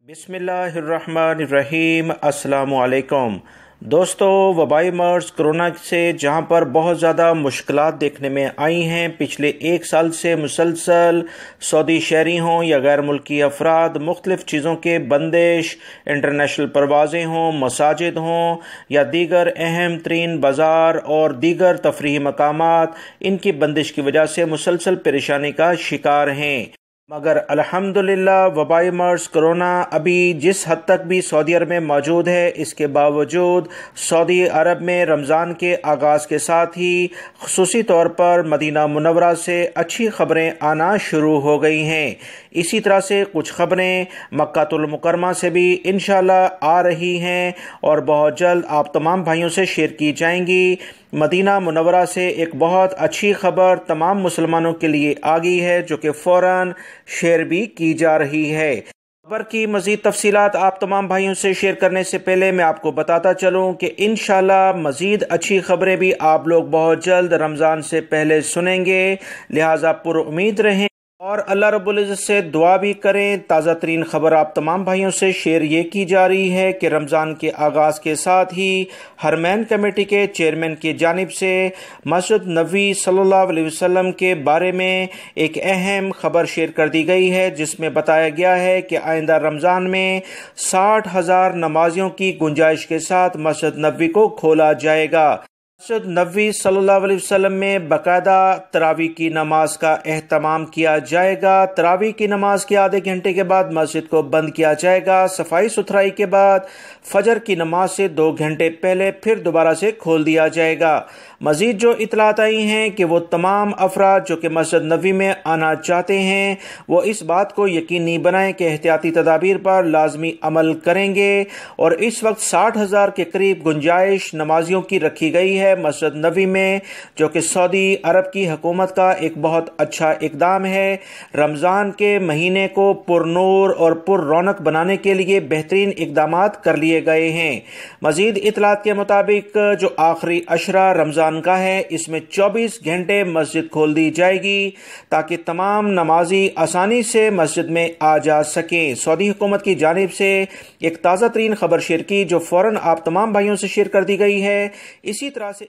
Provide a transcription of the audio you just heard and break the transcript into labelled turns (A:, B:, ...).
A: बिस्मिल्लाहिर्रहमानिर्रहीम। अस्सलामुअलैकुम दोस्तों, वबाई मर्ज कोरोना से जहां पर बहुत ज़्यादा मुश्किलात देखने में आई हैं, पिछले एक साल से मुसलसल सऊदी शहरी हों या गैर मुल्की अफराद, मुख्तलिफ़ चीज़ों के बंदिश, इंटरनेशनल परवाज़ें हों, मसाजिद हों या दीगर अहम तरीन बाज़ार और दीगर तफरीही मकामात, इनकी बंदिश की वजह से मुसलसल परेशानी का शिकार हैं। मगर अल्हम्दुलिल्लाह वबाई मर्ज कोरोना अभी जिस हद तक भी सऊदी अरब में मौजूद है, इसके बावजूद सऊदी अरब में रमज़ान के आगाज़ के साथ ही ख़ुसूसी तौर पर मदीना मुनव्वरा से अच्छी ख़बरें आना शुरू हो गई हैं। इसी तरह से कुछ ख़बरें मक्कातुल मुकर्रमा से भी इंशाअल्लाह आ रही हैं और बहुत जल्द आप तमाम भाइयों से शेयर की जाएंगी। मदीना मुनव्वरा से एक बहुत अच्छी खबर तमाम मुसलमानों के लिए आ गई है, जो कि फ़ौरन शेयर भी की जा रही है। खबर की मज़ीद तफसीलात आप तमाम भाइयों से शेयर करने से पहले मैं आपको बताता चलूं कि इंशाअल्लाह मज़ीद अच्छी खबरें भी आप लोग बहुत जल्द रमज़ान से पहले सुनेंगे, लिहाजा पुरुम्मीद रहें और अल्लाह रब्बुल इज़्ज़त से दुआ भी करें। ताज़ा तरीन खबर आप तमाम भाइयों से शेयर ये की जा रही है कि रमज़ान के आगाज़ के साथ ही हरमैन कमेटी के चेयरमैन की जानिब से मस्जिद नबवी सल्लल्लाहु अलैहि वसल्लम के बारे में एक अहम खबर शेयर कर दी गई है, जिसमें बताया गया है कि आइंदा रमज़ान में 60,000 नमाजियों की गुंजाइश के साथ मस्जिद नबवी को खोला जाएगा। मस्जिद नबवी सल्लल्लाहु अलैहि वसल्लम में बाकायदा तरावी की नमाज का एहतमाम किया जाएगा। तरावी की नमाज के आधे घंटे के बाद मस्जिद को बंद किया जाएगा। सफाई सुथराई के बाद फजर की नमाज से 2 घंटे पहले फिर दोबारा से खोल दिया जाएगा। मजीद जो इतलात आई हैं कि वो तमाम अफराद जो कि मस्जिद नबवी में आना चाहते हैं, वो इस बात को यकीनी बनाएं कि एहतियाती तदाबीर पर लाजमी अमल करेंगे और इस वक्त 60,000 के करीब गुंजाइश नमाजियों की रखी गई है मस्जिद नबवी में, जो कि सऊदी अरब की हुकूमत का एक बहुत अच्छा इकदाम है। रमज़ान के महीने को पुरनूर और पुर रौनक बनाने के लिए बेहतरीन इकदाम कर लिए गए हैं। मजीद इतलात के मुताबिक जो आखिरी अशरा रमज़ान का है, इसमें 24 घंटे मस्जिद खोल दी जाएगी ताकि तमाम नमाजी आसानी से मस्जिद में आ जा सकें। सऊदी हुकूमत की जानिब से एक ताज़ा तरीन खबर शेयर की, जो फ़ौरन आप तमाम भाइयों से शेयर कर दी गई है। इसी तरह से